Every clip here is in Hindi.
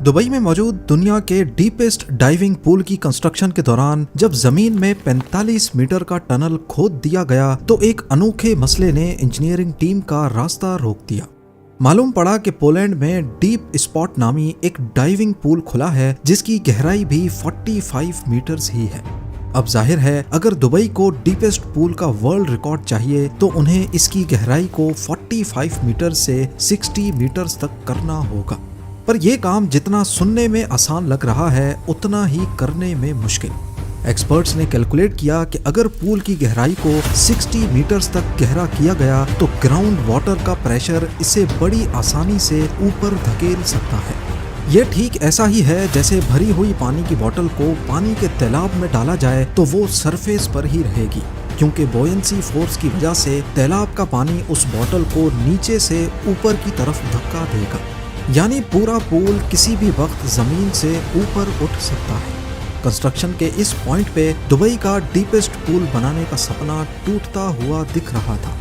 दुबई में मौजूद दुनिया के डीपेस्ट डाइविंग पूल की कंस्ट्रक्शन के दौरान जब जमीन में 45 मीटर का टनल खोद दिया गया तो एक अनोखे मसले ने इंजीनियरिंग टीम का रास्ता रोक दिया। मालूम पड़ा कि पोलैंड में डीप स्पॉट नामी एक डाइविंग पूल खुला है जिसकी गहराई भी 45 मीटर्स ही है। अब जाहिर है अगर दुबई को डीपेस्ट पूल का वर्ल्ड रिकॉर्ड चाहिए तो उन्हें इसकी गहराई को 45 मीटर से 60 मीटर्स तक करना होगा। पर यह काम जितना सुनने में आसान लग रहा है उतना ही करने में मुश्किल। एक्सपर्ट्स ने कैलकुलेट किया कि अगर पूल की गहराई को 60 मीटर्स तक गहरा किया गया तो ग्राउंड वाटर का प्रेशर इसे बड़ी आसानी से ऊपर धकेल सकता है। यह ठीक ऐसा ही है जैसे भरी हुई पानी की बोतल को पानी के तालाब में डाला जाए तो वो सरफेस पर ही रहेगी, क्योंकि बॉयंसी फोर्स की वजह से तालाब का पानी उस बोतल को नीचे से ऊपर की तरफ धक्का देगा। यानी पूरा पूल किसी भी वक्त जमीन से ऊपर उठ सकता है। कंस्ट्रक्शन के इस पॉइंट पे दुबई का डीपेस्ट पूल बनाने का सपना टूटता हुआ दिख रहा था,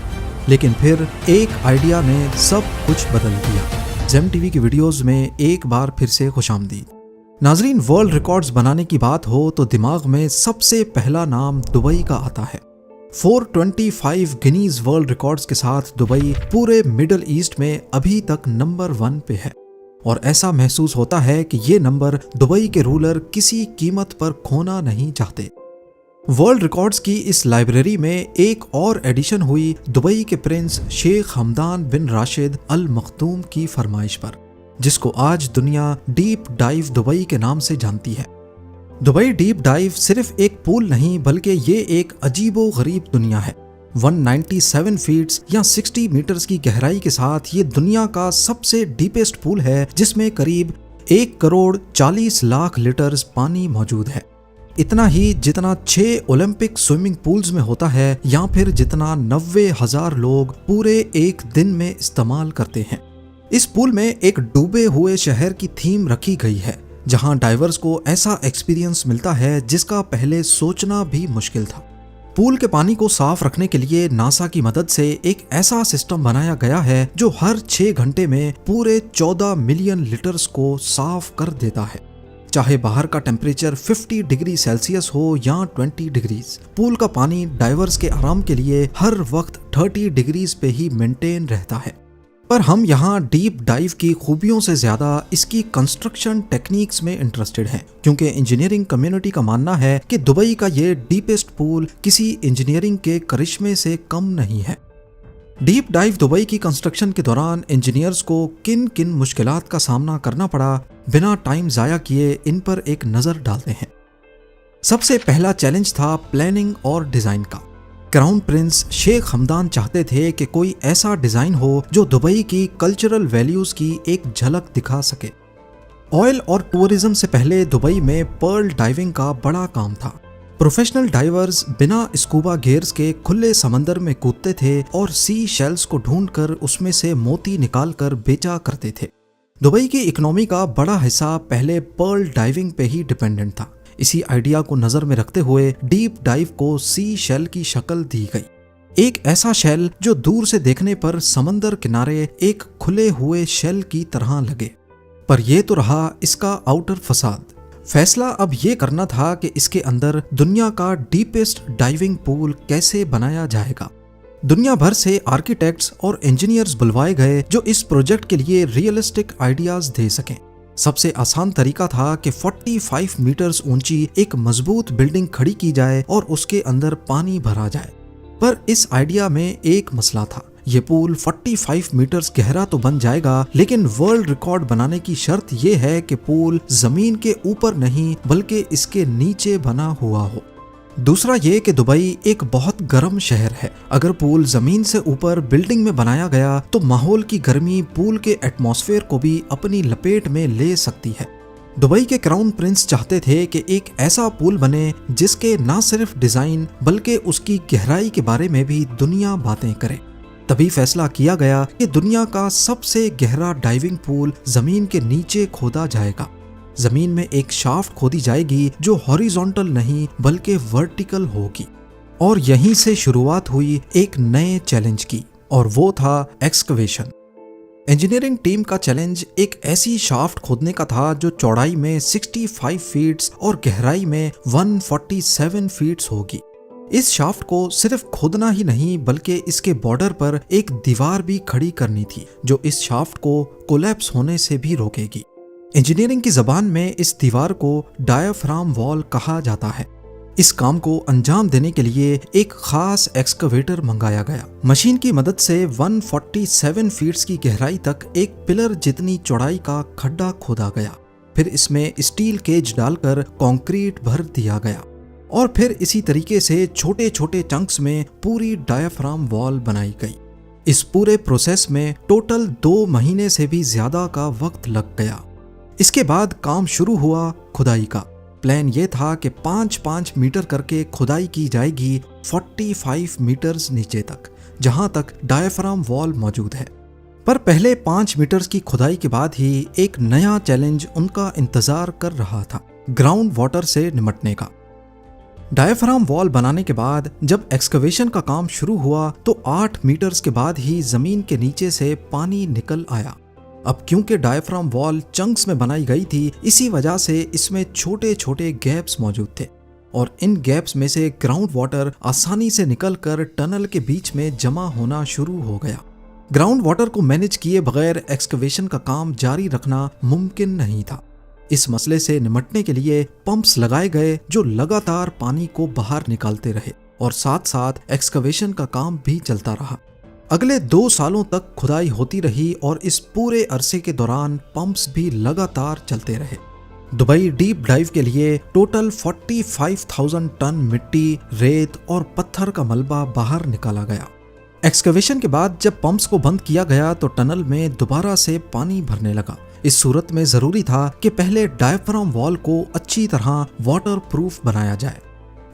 लेकिन फिर एक आइडिया ने सब कुछ बदल दिया। जेम टीवी की वीडियोस में एक बार फिर से खुशामदीद। नाजरीन, वर्ल्ड रिकॉर्ड्स बनाने की बात हो तो दिमाग में सबसे पहला नाम दुबई का आता है। 425 गिनीज वर्ल्ड रिकॉर्ड्स के साथ दुबई पूरे मिडल ईस्ट में अभी तक नंबर 1 पे है, और ऐसा महसूस होता है कि ये नंबर दुबई के रूलर किसी कीमत पर खोना नहीं चाहते। वर्ल्ड रिकॉर्ड्स की इस लाइब्रेरी में एक और एडिशन हुई दुबई के प्रिंस शेख हमदान बिन राशिद अल मखदूम की फरमाइश पर, जिसको आज दुनिया डीप डाइव दुबई के नाम से जानती है। दुबई डीप डाइव सिर्फ एक पूल नहीं बल्कि ये एक अजीबो गरीब दुनिया है। 197 फीट्स या 60 मीटर्स की गहराई के साथ ये दुनिया का सबसे डीपेस्ट पूल है, जिसमें करीब 1 करोड़ 40 लाख लीटर्स पानी मौजूद है। इतना ही जितना 6 ओलंपिक स्विमिंग पूल्स में होता है, या फिर जितना 90,000 लोग पूरे एक दिन में इस्तेमाल करते हैं। इस पूल में एक डूबे हुए शहर की थीम रखी गई है, जहां डाइवर्स को ऐसा एक्सपीरियंस मिलता है जिसका पहले सोचना भी मुश्किल था। पूल के पानी को साफ रखने के लिए नासा की मदद से एक ऐसा सिस्टम बनाया गया है जो हर 6 घंटे में पूरे 14 मिलियन लीटर्स को साफ कर देता है। चाहे बाहर का टेम्परेचर 50 डिग्री सेल्सियस हो या 20 डिग्रीज, पूल का पानी डाइवर्स के आराम के लिए हर वक्त 30 डिग्रीज पे ही मेंटेन रहता है। पर हम यहाँ डीप डाइव की खूबियों से ज्यादा इसकी कंस्ट्रक्शन टेक्निक्स में इंटरेस्टेड हैं, क्योंकि इंजीनियरिंग कम्युनिटी का मानना है कि दुबई का ये डीपेस्ट पूल किसी इंजीनियरिंग के करिश्मे से कम नहीं है। डीप डाइव दुबई की कंस्ट्रक्शन के दौरान इंजीनियर्स को किन किन मुश्किलात का सामना करना पड़ा, बिना टाइम जाया किए इन पर एक नजर डालते हैं। सबसे पहला चैलेंज था प्लानिंग और डिजाइन का। क्राउन प्रिंस शेख हमदान चाहते थे कि कोई ऐसा डिजाइन हो जो दुबई की कल्चरल वैल्यूज की एक झलक दिखा सके। ऑयल और टूरिज्म से पहले दुबई में पर्ल डाइविंग का बड़ा काम था। प्रोफेशनल डाइवर्स बिना स्कूबा गियर्स के खुले समंदर में कूदते थे और सी शेल्स को ढूंढकर उसमें से मोती निकालकर बेचा करते थे। दुबई की इकोनॉमी का बड़ा हिस्सा पहले पर्ल डाइविंग पे ही डिपेंडेंट था। इसी आइडिया को नजर में रखते हुए डीप डाइव को सी शेल की शक्ल दी गई। एक ऐसा शेल जो दूर से देखने पर समंदर किनारे एक खुले हुए शेल की तरह लगे। पर यह तो रहा इसका आउटर फसाद। फैसला अब यह करना था कि इसके अंदर दुनिया का डीपेस्ट डाइविंग पूल कैसे बनाया जाएगा। दुनिया भर से आर्किटेक्ट्स और इंजीनियर्स बुलवाए गए जो इस प्रोजेक्ट के लिए रियलिस्टिक आइडियाज दे सकें। सबसे आसान तरीका था कि 45 मीटर्स ऊंची एक मजबूत बिल्डिंग खड़ी की जाए और उसके अंदर पानी भरा जाए। पर इस आइडिया में एक मसला था। ये पूल 45 मीटर्स गहरा तो बन जाएगा, लेकिन वर्ल्ड रिकॉर्ड बनाने की शर्त यह है कि पूल जमीन के ऊपर नहीं बल्कि इसके नीचे बना हुआ हो। दूसरा ये कि दुबई एक बहुत गर्म शहर है। अगर पूल जमीन से ऊपर बिल्डिंग में बनाया गया तो माहौल की गर्मी पूल के एटमॉस्फेयर को भी अपनी लपेट में ले सकती है। दुबई के क्राउन प्रिंस चाहते थे कि एक ऐसा पूल बने जिसके न सिर्फ डिजाइन बल्कि उसकी गहराई के बारे में भी दुनिया बातें करे। तभी फैसला किया गया कि दुनिया का सबसे गहरा डाइविंग पूल जमीन के नीचे खोदा जाएगा। जमीन में एक शाफ्ट खोदी जाएगी जो हॉरिजॉन्टल नहीं बल्कि वर्टिकल होगी। और यहीं से शुरुआत हुई एक नए चैलेंज की, और वो था एक्सकवेशन। इंजीनियरिंग टीम का चैलेंज एक ऐसी शाफ्ट खोदने का था जो चौड़ाई में 65 फीट्स और गहराई में 147 फीट्स होगी। इस शाफ्ट को सिर्फ खोदना ही नहीं बल्कि इसके बॉर्डर पर एक दीवार भी खड़ी करनी थी जो इस शाफ्ट को कोलैप्स होने से भी रोकेगी। इंजीनियरिंग की जबान में इस दीवार को डायाफ्राम वॉल कहा जाता है। इस काम को अंजाम देने के लिए एक खास एक्सकवेटर मंगाया गया। मशीन की मदद से 147 फीट्स की गहराई तक एक पिलर जितनी चौड़ाई का खड्डा खोदा गया। फिर इसमें स्टील केज डालकर कंक्रीट भर दिया गया और फिर इसी तरीके से छोटे छोटे चंक्स में पूरी डायाफ्राम वॉल बनाई गई। इस पूरे प्रोसेस में टोटल 2 महीने से भी ज्यादा का वक्त लग गया। इसके बाद काम शुरू हुआ खुदाई का। प्लान ये था कि 5-5 मीटर करके खुदाई की जाएगी 45 मीटर्स नीचे तक, जहां तक डायाफ्राम वॉल मौजूद है। पर पहले 5 मीटर्स की खुदाई के बाद ही एक नया चैलेंज उनका इंतजार कर रहा था, ग्राउंड वाटर से निपटने का। डायाफ्राम वॉल बनाने के बाद जब एक्सकवेशन का काम शुरू हुआ तो 8 मीटर्स के बाद ही जमीन के नीचे से पानी निकल आया। अब क्योंकि डायाफ्राम वॉल चंक्स में बनाई गई थी, इसी वजह से इसमें छोटे छोटे गैप्स मौजूद थे और इन गैप्स में से ग्राउंड वाटर आसानी से निकलकर टनल के बीच में जमा होना शुरू हो गया। ग्राउंड वाटर को मैनेज किए बगैर एक्सकवेशन का काम जारी रखना मुमकिन नहीं था। इस मसले से निपटने के लिए पंप्स लगाए गए जो लगातार पानी को बाहर निकालते रहे और साथ साथ एक्सकवेशन का काम भी चलता रहा। अगले 2 सालों तक खुदाई होती रही और इस पूरे अरसे के दौरान पंप्स भी लगातार चलते रहे। दुबई डीप डाइव के लिए टोटल 45,000 टन मिट्टी, रेत और पत्थर का मलबा बाहर निकाला गया। एक्सकवेशन के बाद जब पंप्स को बंद किया गया तो टनल में दोबारा से पानी भरने लगा। इस सूरत में जरूरी था कि पहले डायाफ्राम वॉल को अच्छी तरह वाटर प्रूफ बनाया जाए।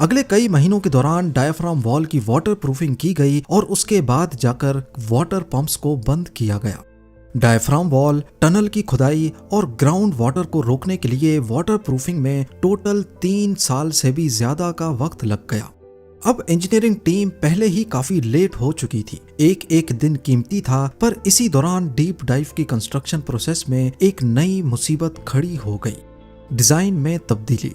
अगले कई महीनों के दौरान डायाफ्राम वॉल की वाटर प्रूफिंग की गई और उसके बाद जाकर वाटर पंप्स को बंद किया गया। डायाफ्राम वॉल, टनल की खुदाई और ग्राउंड वाटर को रोकने के लिए वाटर प्रूफिंग में टोटल 3 साल से भी ज्यादा का वक्त लग गया। अब इंजीनियरिंग टीम पहले ही काफी लेट हो चुकी थी। एक एक दिन कीमती था, पर इसी दौरान डीप डाइव की कंस्ट्रक्शन प्रोसेस में एक नई मुसीबत खड़ी हो गई, डिजाइन में तब्दीली।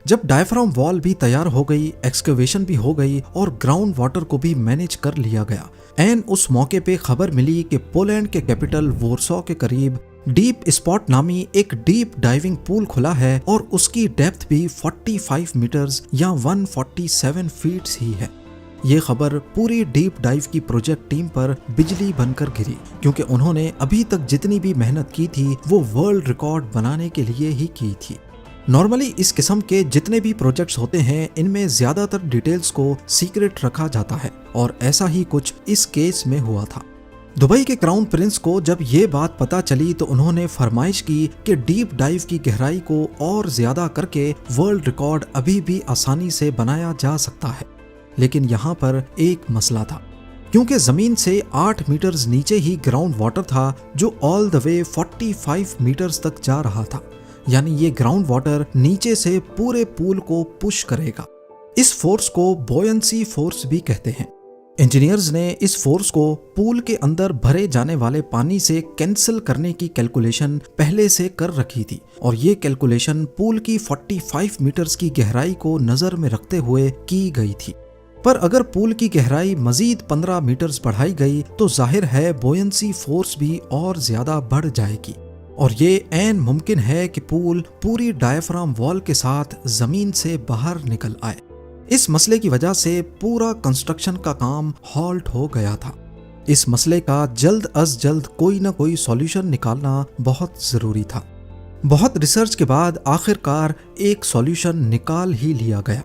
जब डायाफ्राम वॉल भी तैयार हो गई, एक्सकवेशन भी हो गई और ग्राउंड वाटर को भी मैनेज कर लिया गया, एन उस मौके पे खबर मिली कि पोलैंड के कैपिटल वॉर्सो के करीब डीप स्पॉट नामी एक डीप डाइविंग पूल खुला है और उसकी डेप्थ भी 45 मीटर्स या 147 फीट्स ही है। ये खबर पूरी डीप डाइव की प्रोजेक्ट टीम पर बिजली बनकर गिरी, क्योंकि उन्होंने अभी तक जितनी भी मेहनत की थी वो वर्ल्ड रिकॉर्ड बनाने के लिए ही की थी। नॉर्मली इस किस्म के जितने भी प्रोजेक्ट्स होते हैं इनमें ज्यादातर डिटेल्स को सीक्रेट रखा जाता है और ऐसा ही कुछ इस केस में हुआ था। दुबई के क्राउन प्रिंस को जब ये बात पता चली तो उन्होंने फरमाइश की कि डीप डाइव की गहराई को और ज्यादा करके वर्ल्ड रिकॉर्ड अभी भी आसानी से बनाया जा सकता है। लेकिन यहाँ पर एक मसला था, क्योंकि जमीन से 8 मीटर्स नीचे ही ग्राउंड वाटर था जो ऑल द वे 45 मीटर्स तक जा रहा था। यानी ये ग्राउंड वाटर नीचे से पूरे पूल को पुश करेगा। इस फोर्स को बॉयंसी फोर्स भी कहते हैं। इंजीनियर्स ने इस फोर्स को पूल के अंदर भरे जाने वाले पानी से कैंसिल करने की कैलकुलेशन पहले से कर रखी थी और ये कैलकुलेशन पूल की 45 मीटर्स की गहराई को नजर में रखते हुए की गई थी। पर अगर पूल की गहराई मजीद 15 मीटर्स बढ़ाई गई तो जाहिर है बॉयंसी फोर्स भी और ज्यादा बढ़ जाएगी और ये ऐन मुमकिन है कि पूल पूरी डायाफ्राम वॉल के साथ जमीन से बाहर निकल आए। इस मसले की वजह से पूरा कंस्ट्रक्शन का काम हॉल्ट हो गया था। इस मसले का जल्द अज जल्द कोई ना कोई सॉल्यूशन निकालना बहुत जरूरी था। बहुत रिसर्च के बाद आखिरकार एक सॉल्यूशन निकाल ही लिया गया।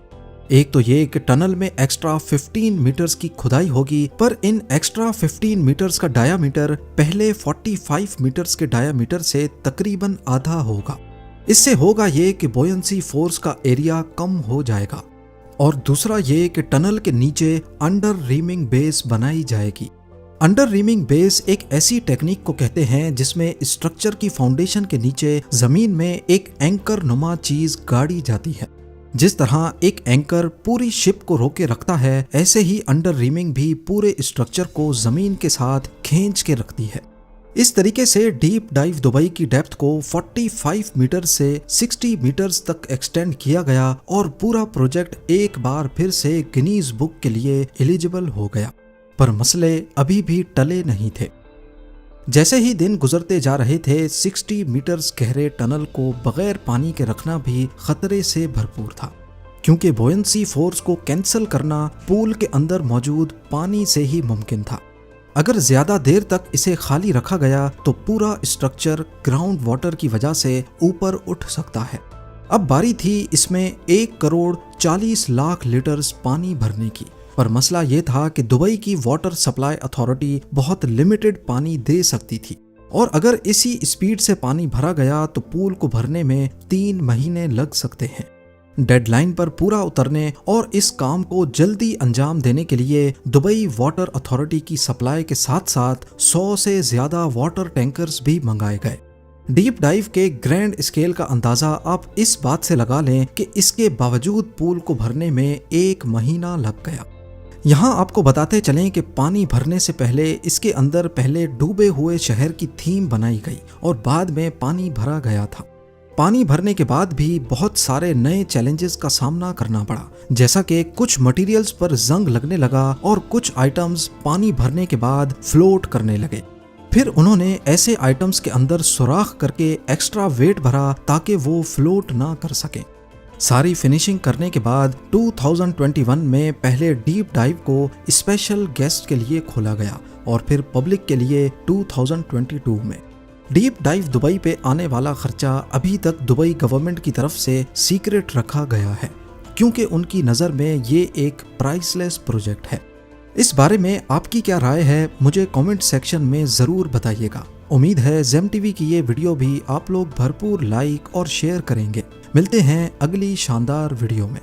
एक तो ये कि टनल में एक्स्ट्रा 15 मीटर्स की खुदाई होगी, पर इन एक्स्ट्रा 15 मीटर्स का डायामीटर पहले 45 मीटर्स के डायामीटर से तकरीबन आधा होगा। इससे होगा ये कि बॉयंसी फोर्स का एरिया कम हो जाएगा। और दूसरा ये कि टनल के नीचे अंडर रीमिंग बेस बनाई जाएगी। अंडर रीमिंग बेस एक ऐसी टेक्निक को कहते हैं जिसमें स्ट्रक्चर की फाउंडेशन के नीचे जमीन में एक एंकर नुमा चीज गाड़ी जाती है। जिस तरह एक एंकर पूरी शिप को रोके रखता है, ऐसे ही अंडर रीमिंग भी पूरे स्ट्रक्चर को जमीन के साथ खींच के रखती है। इस तरीके से डीप डाइव दुबई की डेप्थ को 45 मीटर से 60 मीटर्स तक एक्सटेंड किया गया और पूरा प्रोजेक्ट एक बार फिर से गिनीज बुक के लिए एलिजिबल हो गया। पर मसले अभी भी टले नहीं थे। जैसे ही दिन गुजरते जा रहे थे, 60 मीटर्स गहरे टनल को बगैर पानी के रखना भी खतरे से भरपूर था, क्योंकि बोयंसी फोर्स को कैंसिल करना पूल के अंदर मौजूद पानी से ही मुमकिन था। अगर ज्यादा देर तक इसे खाली रखा गया तो पूरा स्ट्रक्चर ग्राउंड वाटर की वजह से ऊपर उठ सकता है। अब बारी थी इसमें 1 करोड़ 40 लाख लीटर्स पानी भरने की। पर मसला ये था कि दुबई की वाटर सप्लाई अथॉरिटी बहुत लिमिटेड पानी दे सकती थी, और अगर इसी स्पीड से पानी भरा गया तो पूल को भरने में 3 महीने लग सकते हैं। डेडलाइन पर पूरा उतरने और इस काम को जल्दी अंजाम देने के लिए दुबई वाटर अथॉरिटी की सप्लाई के साथ साथ 100 से ज्यादा वाटर टैंकर्स भी मंगाए गए। डीप डाइव के ग्रैंड स्केल का अंदाजा आप इस बात से लगा लें कि इसके बावजूद पूल को भरने में 1 महीना लग गया। यहाँ आपको बताते चलें कि पानी भरने से पहले इसके अंदर पहले डूबे हुए शहर की थीम बनाई गई और बाद में पानी भरा गया था। पानी भरने के बाद भी बहुत सारे नए चैलेंजेस का सामना करना पड़ा, जैसा कि कुछ मटेरियल्स पर जंग लगने लगा और कुछ आइटम्स पानी भरने के बाद फ्लोट करने लगे। फिर उन्होंने ऐसे आइटम्स के अंदर सुराख करके एक्स्ट्रा वेट भरा ताकि वो फ्लोट ना कर सके। सारी फिनिशिंग करने के बाद 2021 में पहले डीप डाइव को स्पेशल गेस्ट के लिए खोला गया और फिर पब्लिक के लिए 2022 में। डीप डाइव दुबई पे आने वाला खर्चा अभी तक दुबई गवर्नमेंट की तरफ से सीक्रेट रखा गया है, क्योंकि उनकी नज़र में ये एक प्राइसलेस प्रोजेक्ट है। इस बारे में आपकी क्या राय है, मुझे कमेंट सेक्शन में ज़रूर बताइएगा। उम्मीद है जेम टीवी की ये वीडियो भी आप लोग भरपूर लाइक और शेयर करेंगे। मिलते हैं अगली शानदार वीडियो में।